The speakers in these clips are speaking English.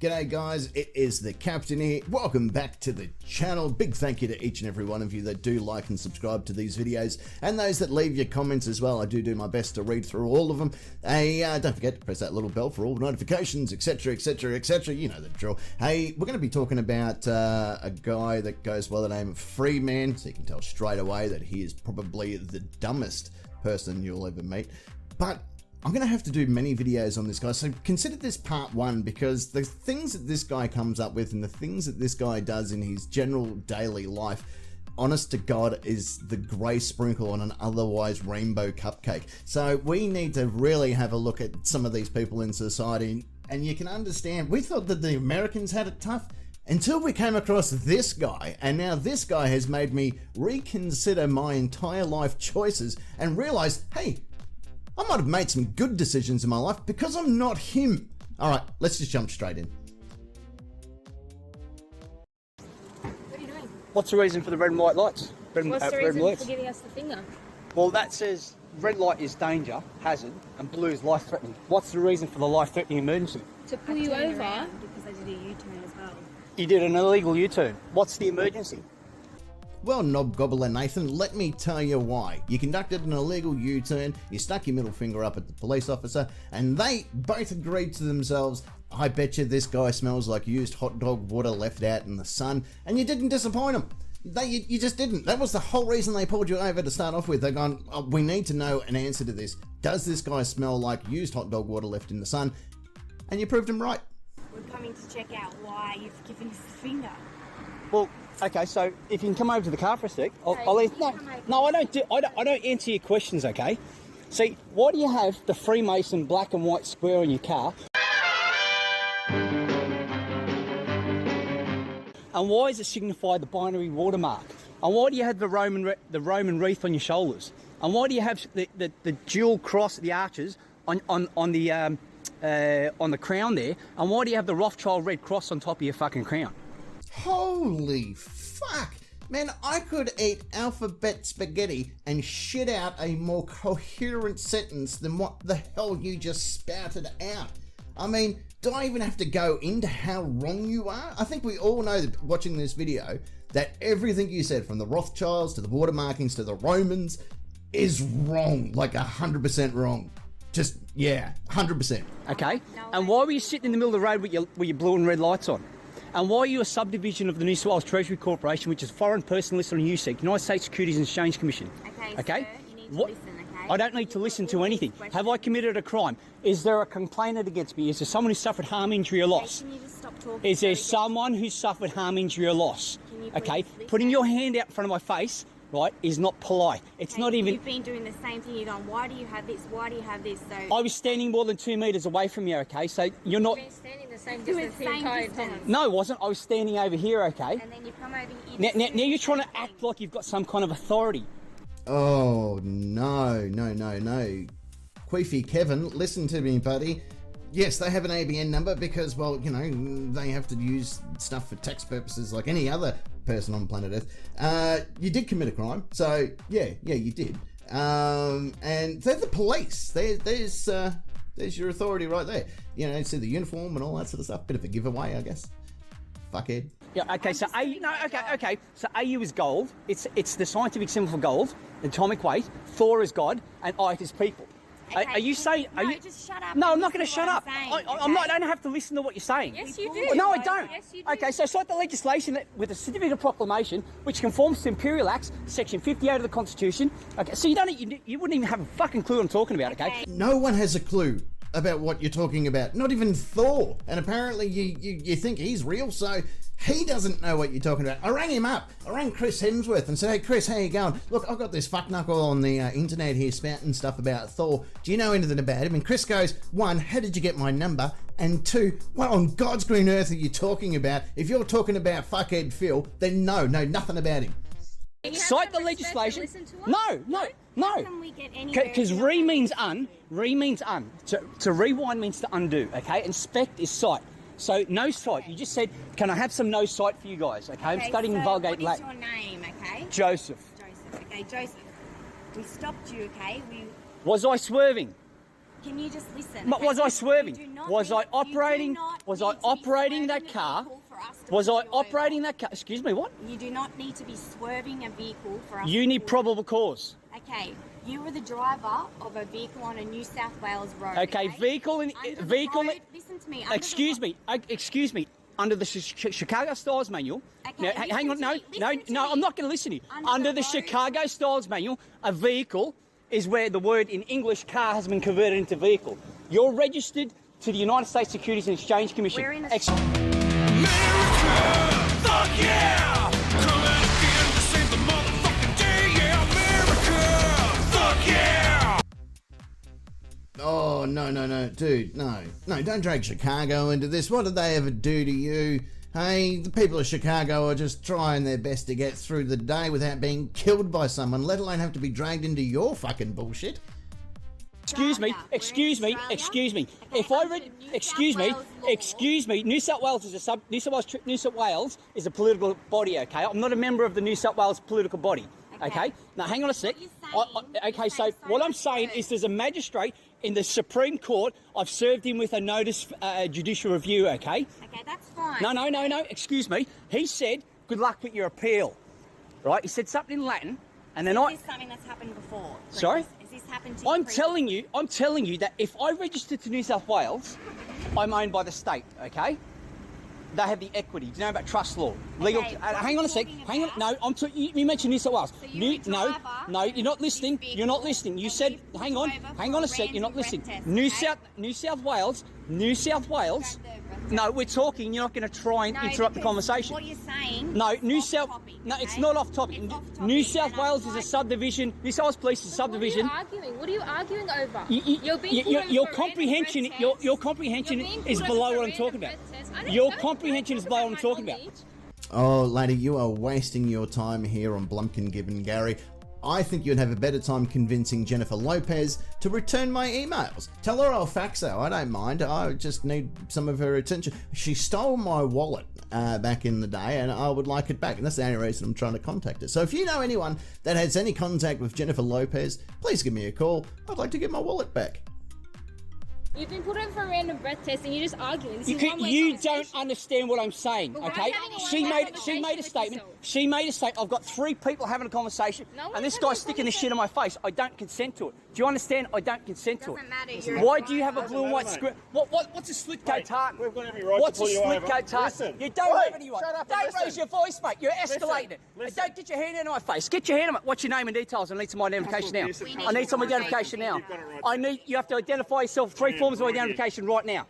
G'day guys, it is the Captain here. Welcome back to the channel. Big thank you to each and every one of you that do like and subscribe to these videos, and those that leave your comments as well. I do my best to read through all of them. Don't forget to press that little bell for all notifications, etc, etc, etc. You know the drill. Hey, we're going to be talking about a guy that goes by the name of Freeman, so you can tell straight away that he is probably the dumbest person you'll ever meet. But I'm going to have to do many videos on this guy, so consider this part one, because the things that this guy comes up with and the things that this guy does in his general daily life, honest to God, is the grey sprinkle on an otherwise rainbow cupcake. So we need to really have a look at some of these people in society, and you can understand, we thought that the Americans had it tough until we came across this guy, and now this guy has made me reconsider my entire life choices and realize, hey, I might have made some good decisions in my life because I'm not him. Alright, let's just jump straight in. What are you doing? What's the reason for the red and white lights? What's the reason for giving us the finger? Well, that says red light is danger, hazard, and blue is life-threatening. What's the reason for the life-threatening emergency? To pull you over. Because I did a U-turn as well. You did an illegal U-turn. What's the emergency? Well, knob gobbler Nathan, let me tell you why. You conducted an illegal U-turn, you stuck your middle finger up at the police officer, and they both agreed to themselves, I bet you this guy smells like used hot dog water left out in the sun, and you didn't disappoint them. You just didn't. That was the whole reason they pulled you over to start off with. They're going, oh, we need to know an answer to this. Does this guy smell like used hot dog water left in the sun? And you proved them right. We're coming to check out why you've given us the finger. Well, okay, so if you can come over to the car for a sec, I'll answer. No, I don't answer your questions, okay? See, why do you have the Freemason black and white square on your car? And why does it signify the binary watermark? And why do you have the Roman wreath on your shoulders? And why do you have the dual cross, the arches on the crown there? And why do you have the Rothschild red cross on top of your fucking crown? Holy fuck! Man, I could eat alphabet spaghetti and shit out a more coherent sentence than what the hell you just spouted out. I mean, do I even have to go into how wrong you are? I think we all know that watching this video that everything you said, from the Rothschilds to the water markings to the Romans, is wrong, like 100% wrong. Just, yeah, 100%. Okay, and why were you sitting in the middle of the road with your blue and red lights on? And why are you a subdivision of the New South Wales Treasury Corporation, which is a foreign person listed on USEC, United States Securities and Exchange Commission? Okay, sir, you need to listen, okay? I don't need to listen to anything. Have I committed a crime? Is there a complainant against me? Is there someone who suffered harm, injury or loss? Can you just stop talking? Is there someone who suffered harm, injury or loss? Okay, putting your hand out in front of my face, right, is not polite. It's not even... You've been doing the same thing. You're going, why do you have this? Why do you have this? So I was standing more than 2 metres away from you, okay? So you're not... You've been standing the same distance the entire time. No, I wasn't. I was standing over here, okay? And then you come over here. Now you're trying to act like you've got some kind of authority. Oh, no. Queefy Kevin, listen to me, buddy. Yes, they have an ABN number because, well, you know, they have to use stuff for tax purposes like any other person on planet Earth. You did commit a crime, so yeah, you did. And they're the police. There's your authority right there. You know, see the uniform and all that sort of stuff. Bit of a giveaway, I guess. Fuckhead. Yeah. Okay. So okay. So AU is gold. It's the scientific symbol for gold. Atomic weight. Thor is God, and I is people. Okay, are you saying? No, just shut up. No, I'm not going to shut up. I'm not. I don't have to listen to what you're saying. Yes, you do. No, I don't. Yes, you do. Okay, so cite the legislation with a certificate of proclamation, which conforms to Imperial Acts, Section 58 of the Constitution. Okay, so you wouldn't even have a fucking clue what I'm talking about. Okay. No one has a clue about what you're talking about. Not even Thor. And apparently you think he's real, so he doesn't know what you're talking about. I rang him up. I rang Chris Hemsworth and said, hey Chris, how you going? Look, I've got this fuckknuckle on the internet here spouting stuff about Thor. Do you know anything about him? And Chris goes, 1, how did you get my number? And 2, what on God's green earth are you talking about? If you're talking about fuckhead Phil, then no, nothing about him. Cite the legislation. No. Because re means un. To rewind means to undo, okay? And spect is cite. So no cite. You just said, can I have some no cite for you guys? Okay, I'm studying Vulgate Latin. What is your name, okay? Joseph. Okay, Joseph. We stopped you, okay? Was I swerving? Can you just listen? But was I You swerving? do not Was need- I you do operating? not Was need I to be operating swerving that a car? vehicle for us to Was I pull you over. operating that car? Excuse me, what? You do not need to be swerving a vehicle for us You to need pull probable cause. Okay, you were the driver of a vehicle on a New South Wales road. Okay, vehicle in Under the vehicle. road- listen to me. under Excuse the, me. Excuse me. Under the Chicago Styles Manual. Okay, Now, hang on. listen No, to me, no, listen to no. me. I'm not going to listen to you. Under Under the the road- Chicago Styles Manual, a vehicle is where the word in English car has been converted into vehicle. You're registered to the United States Securities and Exchange Commission. We're in a- America, fuck yeah! Coming again to save the motherfucking day, yeah, America, fuck yeah! Oh, no, dude, no, don't drag Chicago into this. What did they ever do to you? Hey, the people of Chicago are just trying their best to get through the day without being killed by someone, let alone have to be dragged into your fucking bullshit. Excuse me, Australia. excuse me, We're in Australia. excuse me. Okay, If I under read, New excuse South me, Wales law- excuse me. New South Wales is a political body. Okay, I'm not a member of the New South Wales political body. Okay, now hang on a sec. What you're saying- Okay, so what I'm saying is there's a magistrate in the Supreme Court. I've served him with a notice judicial review. Okay. Okay, that's fine. No. Excuse me. He said, "Good luck with your appeal." Right? He said something in Latin, and then Is this something that's happened before? Sorry? Has this happened to you? I'm previously? telling you that if I register to New South Wales, I'm owned by the state, okay? They have the equity. Do you know about trust law? Legal. Okay, what Hang on are a sec. you talking Hang on. about? No, you mentioned New South Wales. So you're a driver No, you're not listening. of this You're not vehicle listening. You and said, you pulled hang on, over hang for on a a sec. You're not random listening. breath test, New okay? South Wales. Grab the breath No, test. we're talking. You're not going to try and No, interrupt the because conversation. What you're saying No, is New off South. topic, No, it's okay? not off topic. It's off topic, New South and I'm Wales is a like- subdivision. New South Wales Police is a subdivision. What are you arguing? What are you arguing over? Your comprehension, your comprehension is below what I'm talking about. Your comprehension is below what I'm talking about. Oh, lady, you are wasting your time here on Blumpkin Gibbon Gary. I think you'd have a better time convincing Jennifer Lopez to return my emails. Tell her I'll fax her, I don't mind. I just need some of her attention. She stole my wallet back in the day and I would like it back. And that's the only reason I'm trying to contact her. So if you know anyone that has any contact with Jennifer Lopez, please give me a call. I'd like to get my wallet back. You've been put over for a random breath test and you're just arguing. This is one-way You don't conversation. understand what I'm saying, But we're okay? having a She one-way made a conversation statement. with yourself. She made a statement. I've got 3 people having a conversation, No and one's this having guy's a sticking this shit in my face. I don't consent to it. Do you understand? I don't consent to it. Doesn't matter, you're Why a do you have a driver. blue and white script? What's a slit coat tart? We've got every right What's to pull a you slit over. coat tart? Listen. You don't Wait, have anyone. shut up and Don't listen. raise your voice, mate. You're escalating it. Listen. Don't get your hand in my face. Get your hand in my. What's your name and details? I need some identification now. We I need some need your identification now. You've got it right. You have to identify yourself. 3 forms of right here. identification right now.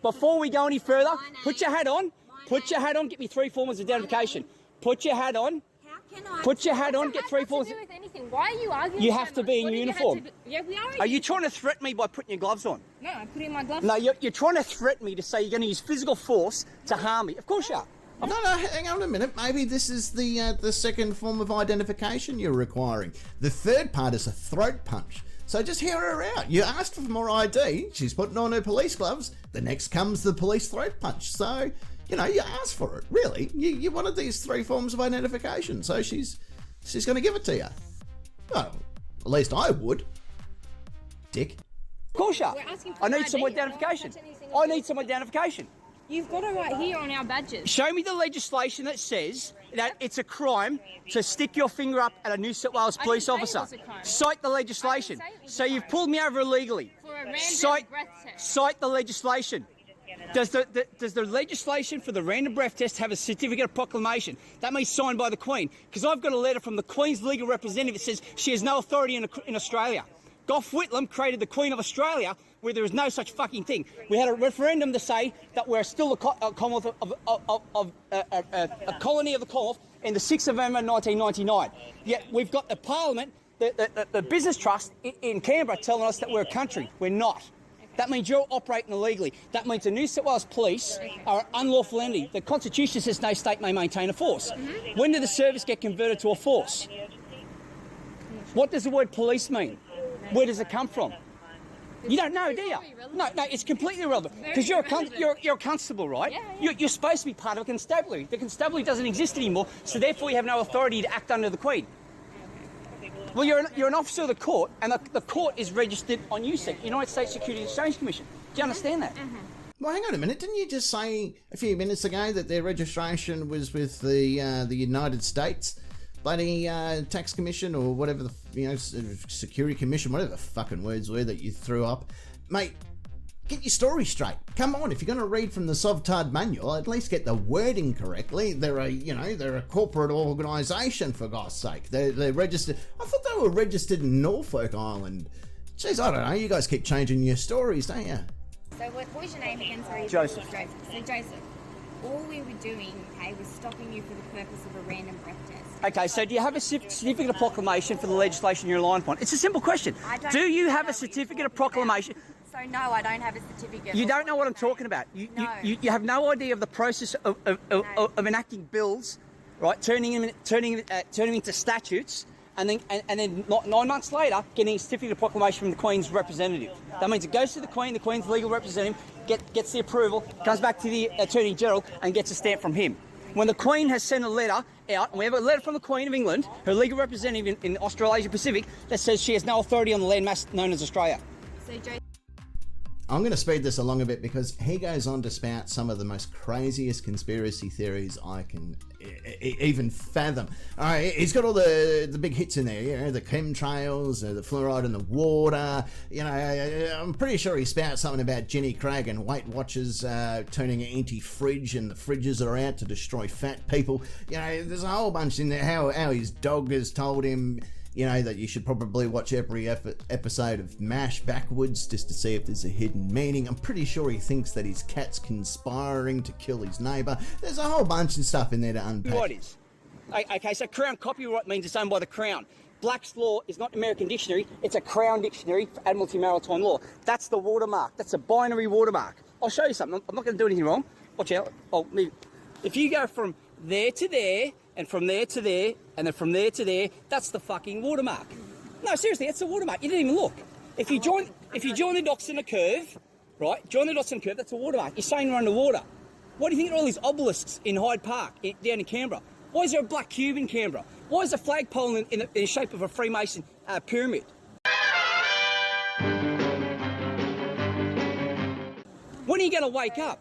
Before we go any further, put your hat on. Put your hat on. Get me 3 forms of identification. Put your hat on. How can I? Put your hat on. What Get has 3 that forms. to do with anything? Why are you arguing? You so have to much? be in What have you had uniform. to do- Yeah, we are. Are you trying to threaten me by putting your gloves on? No, I'm putting my gloves. No, on. you're trying to threaten me to say you're going to use physical force to harm me. Of course you are. No, hang on a minute. Maybe this is the second form of identification you're requiring. The third part is a throat punch. So just hear her out. You asked for more ID. She's putting on her police gloves. The next comes the police throat punch. So, you asked for it. Really, you wanted these 3 forms of identification. So she's going to give it to you. Well, at least I would. Dick. Of course you are. We're asking for I your need some ID. identification. Don't touch anything I else. need some identification. You've got it right here on our badges. Show me the legislation that says that it's a crime to stick your finger up at a New South Wales police say it officer. was a crime. Cite the legislation. I didn't say it was a So you've crime. pulled me over illegally. For a random Cite, breath test. cite the legislation. Does the legislation for the random breath test have a certificate of proclamation? That means signed by the Queen. Because I've got a letter from the Queen's legal representative that says she has no authority in Australia. Gough Whitlam created the Queen of Australia where there is no such fucking thing. We had a referendum to say that we're still a Commonwealth a colony of the Commonwealth in the 6th of November 1999. Yet we've got the Parliament, the Business Trust in Canberra telling us that we're a country. We're not. That means you're operating illegally. That means the New South Wales Police are an unlawful entity. The Constitution says no state may maintain a force. When did the service get converted to a force? What does the word police mean? Where does it come from? You don't know, do you? No, it's completely irrelevant. Because you're a constable, right? Yeah. You're supposed to be part of a constabulary. The constabulary doesn't exist anymore, so therefore you have no authority to act under the Queen. Well, you're an officer of the court, and the court is registered on USEC, United States Securities and Exchange Commission. Do you understand that? Well, hang on a minute. Didn't you just say a few minutes ago that their registration was with the United States bloody tax commission or whatever security commission, whatever the fucking words were that you threw up, mate? Get your story straight. Come on, if you're going to read from the Sovtard manual, at least get the wording correctly. They're a corporate organisation, for God's sake. They're registered. I thought they were registered in Norfolk Island. Jeez, I don't know. You guys keep changing your stories, don't you? So what was your name again? Sorry, Joseph. So Joseph, all we were doing, okay, was stopping you for the purpose of a random breath test. Okay, so do you have a certificate of proclamation for the legislation you're relying upon? It's a simple question. Do you have a certificate of proclamation? So no, I don't have a certificate. You don't know what I'm talking about. You have no idea of the process of enacting bills, right? Turning them into statutes, and then 9 months later getting a certificate of proclamation from the Queen's representative. That means it goes to the Queen's legal representative, gets the approval, comes back to the Attorney General, and gets a stamp from him. When the Queen has sent a letter out, and we have a letter from the Queen of England, her legal representative in Australasia Pacific, that says she has no authority on the landmass known as Australia. So Joseph, I'm going to speed this along a bit because he goes on to spout some of the most craziest conspiracy theories I can even fathom. All right, he's got all the big hits in there, the chemtrails, the fluoride in the water. I'm pretty sure he spouts something about Jenny Craig and Weight Watchers turning anti-fridge, and the fridges are out to destroy fat people. There's a whole bunch in there. How his dog has told him, that you should probably watch every episode of MASH backwards just to see if there's a hidden meaning. I'm pretty sure he thinks that his cat's conspiring to kill his neighbour. There's a whole bunch of stuff in there to unpack. What is? Okay, so Crown copyright means it's owned by the Crown. Black's Law is not an American dictionary, it's a Crown dictionary for Admiralty Maritime Law. That's the watermark. That's a binary watermark. I'll show you something. I'm not going to do anything wrong. Watch out. If you go from there to there, and from there to there, and then from there to there, that's the fucking watermark. No, seriously, that's the watermark. You didn't even look. If you join the docks in a curve, right? Join the dots in a curve, that's a watermark. You're saying you're underwater. Why do you think there are all these obelisks in Hyde Park, down in Canberra? Why is there a black cube in Canberra? Why is a flagpole in the shape of a Freemason pyramid? When are you going to wake up?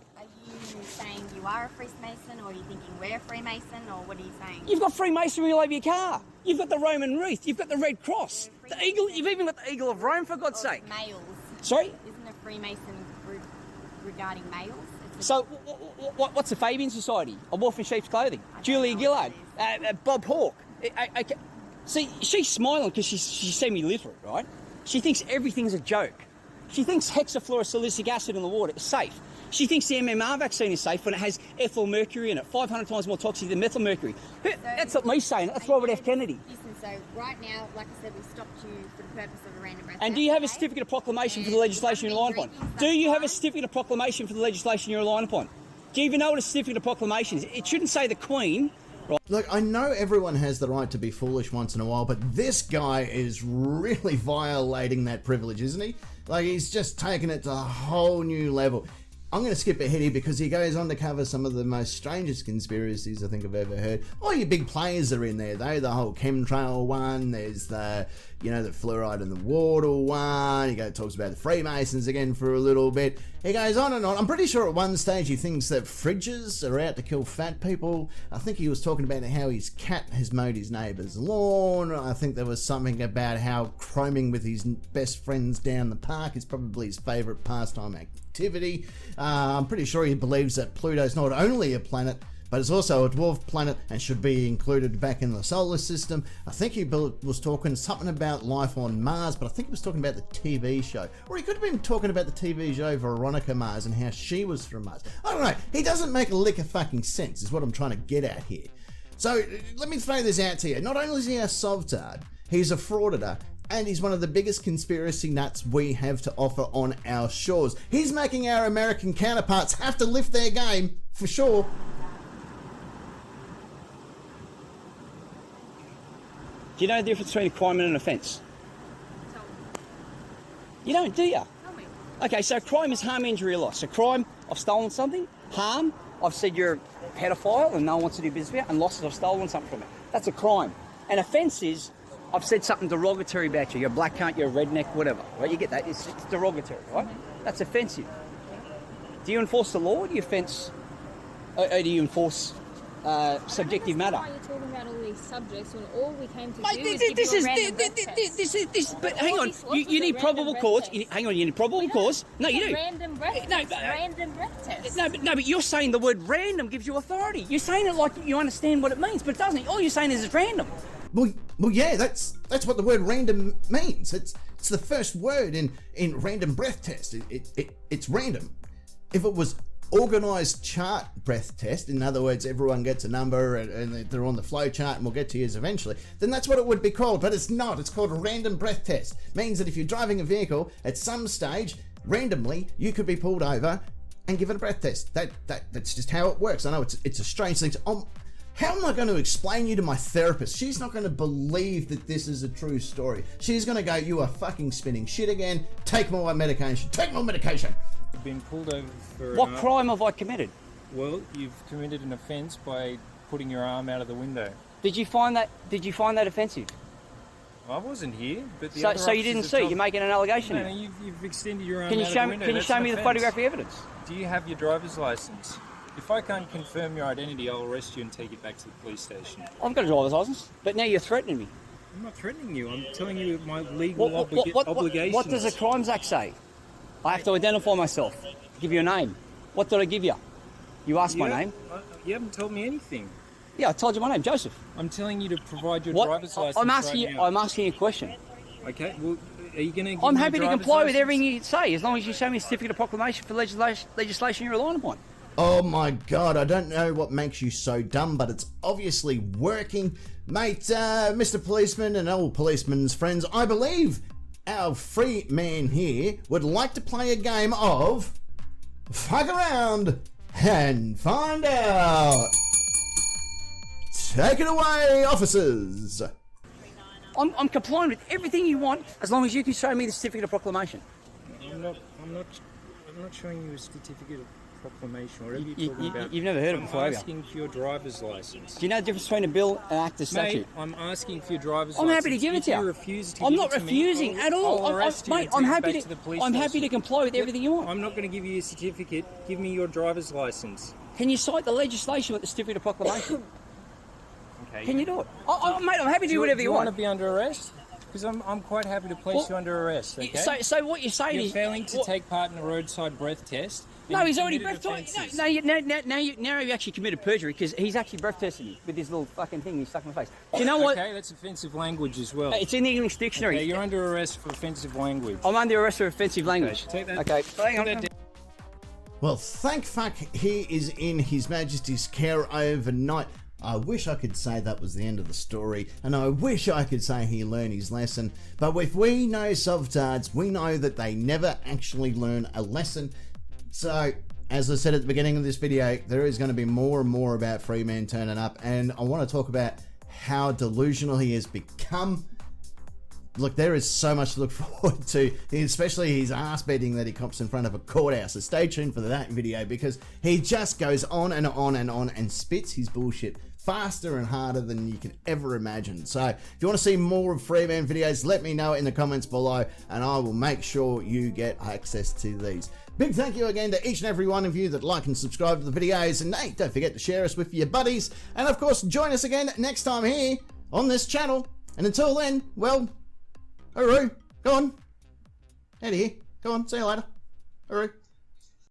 are you saying you are a Freemason, or are you thinking we're a Freemason, or what are you saying? You've got Freemasonry all over your car. You've got the Roman wreath. You've got the Red Cross. The eagle. You've even got the Eagle of Rome, for God's sake. Males. Sorry? Isn't a Freemason regarding males? So, what's the Fabian Society? A wolf in sheep's clothing. Julia Gillard, Bob Hawke. See, she's smiling because she's semi-literate, right? She thinks everything's a joke. She thinks hexafluorosilicic acid in the water is safe. She thinks the MMR vaccine is safe when it has ethyl mercury in it, 500 times more toxic than methyl mercury. That's not me saying it, that's Robert F. Kennedy. Listen, so right now, like I said, we've stopped you for the purpose of a random breath And test, do you have a okay? certificate of proclamation for the legislation you're relying upon? Do you have a certificate of proclamation for the legislation you're relying upon? Do you even know what a certificate of proclamation is? It shouldn't say the Queen. Right. Look, I know everyone has the right to be foolish once in a while, but this guy is really violating that privilege, isn't he? Like, he's just taken it to a whole new level. I'm going to skip ahead here because he goes on to cover some of the most strangest conspiracies I think I've ever heard. All your big players are in there, though. The whole chemtrail one, there's the, the fluoride in the water one. He talks about the Freemasons again for a little bit. He goes on and on. I'm pretty sure at one stage he thinks that fridges are out to kill fat people. I think he was talking about how his cat has mowed his neighbour's lawn. I think there was something about how chroming with his best friends down the park is probably his favourite pastime activity. I'm pretty sure he believes that Pluto's not only a planet, but it's also a dwarf planet and should be included back in the solar system. I think he was talking something about life on Mars, but I think he was talking about the TV show. Or he could have been talking about the TV show Veronica Mars and how she was from Mars. I don't know. He doesn't make a lick of fucking sense, is what I'm trying to get at here. So let me throw this out to you. Not only is he a Sovtard, he's a frauditor, and he's one of the biggest conspiracy nuts we have to offer on our shores. He's making our American counterparts have to lift their game, for sure. Do you know the difference between a crime and an offence? You don't, do you? Tell me. Okay, so crime is harm, injury, or loss. So crime, I've stolen something. Harm, I've said you're a pedophile and no one wants to do business with you. And loss is I've stolen something from it. That's a crime. An offence is I've said something derogatory about you. You're a black cunt, you're a redneck, whatever. Right? You get that? It's derogatory, right? That's offensive. Do you enforce the law? Or do you do you enforce subjective matter? Why are you talking about all these subjects when all we came to do Mate, is give you a random breath test? this. But hang on, What was you the need probable random cause. breath test? Hang on, you need probable cause. No, you do. Random breath No, test. but- Random breath test. No, but you're saying the word random gives you authority. You're saying it like you understand what it means, but it doesn't. All you're saying is it's random. Well, yeah, that's what the word random means. It's the first word in random breath test. It's random. If it was organised chart breath test, in other words, everyone gets a number and they're on the flow chart and we'll get to yours eventually, then that's what it would be called. But it's not. It's called a random breath test. Means that if you're driving a vehicle, at some stage, randomly, you could be pulled over and given a breath test. That's just how it works. I know it's a strange thing. How am I going to explain you to my therapist? She's not going to believe that this is a true story. She's going to go, you are fucking spinning shit again. Take more medication. Take more medication. You've been pulled over for What crime have I committed? Well, you've committed an offence by putting your arm out of the window. Did you find that offensive? I wasn't here, but the So, other so you didn't officers see? have You're making an allegation. No, no, here. you've extended your arm Can you out show of the me? window. Can you That's show an me the offence. photographic evidence? Do you have your driver's licence? If I can't confirm your identity, I'll arrest you and take you back to the police station. I've got a driver's license, but now you're threatening me. I'm not threatening you. I'm telling you my legal What obligations. does the Crimes Act say? I have to identify myself, give you a name. What did I give you? You asked my name. You haven't told me anything. Yeah, I told you my name, Joseph. I'm telling you to provide your What? driver's licence I'm asking right you. now. I'm asking you a question. Okay, well, are you going to give I'm me happy your to driver's comply with licence? everything you say, as long as you show me a certificate of proclamation for legislation you're relying upon. Oh my god, I don't know what makes you so dumb, but it's obviously working. Mate, Mr. Policeman and all policemen's friends, I believe our free man here would like to play a game of Fuck Around and Find Out. Take it away, officers. I'm complying with everything you want, as long as you can show me the certificate of proclamation. I'm not showing you a certificate of proclamation or whatever you're talking about. You've never heard of it before, have I'm you? asking for your driver's license. Do you know the difference between a bill and act of statute? Mate, I'm asking for your driver's I'm license. happy to give it to If you. you refuse to I'm give not it to me, refusing at all. I'll arrest you Mate, and I'm take you happy back to. the police I'm happy to station. comply with everything you want. I'm not going to give you a certificate. Give me your driver's license. Can you cite the legislation with the certificate of proclamation? Okay. Can you do it? Mate, I'm happy to do whatever you want want. to be under arrest? Because I'm quite happy to place you under arrest. Okay. So what you're saying You're is failing to take part in a roadside breath test. No, and he's already committed breath tested. offences. Now you actually committed perjury because he's actually breath tested you with this little fucking thing he's stuck in my face. Do you know what? Okay, that's offensive language as well. It's in the English dictionary. Okay, you're under arrest for offensive language. I'm under arrest for offensive language. take that- Okay, hang on. Put that down. Well, thank fuck he is in His Majesty's care overnight. I wish I could say that was the end of the story, and I wish I could say he learned his lesson, but if we know Sovtards, we know that they never actually learn a lesson. So, as I said at the beginning of this video, there is going to be more and more about Freeman turning up, and I want to talk about how delusional he has become. Look, there is so much to look forward to, especially his ass beating that he cops in front of a courthouse. So stay tuned for that video, because he just goes on and on and on and spits his bullshit faster and harder than you can ever imagine. So if you want to see more of Freeman videos, let me know in the comments below, and I will make sure you get access to these. Big thank you again to each and every one of you that like and subscribe to the videos, and hey, don't forget to share us with your buddies, and of course join us again next time here on this channel. And until then, well, hooroo, go on, out of here, go on, see you later, hooroo.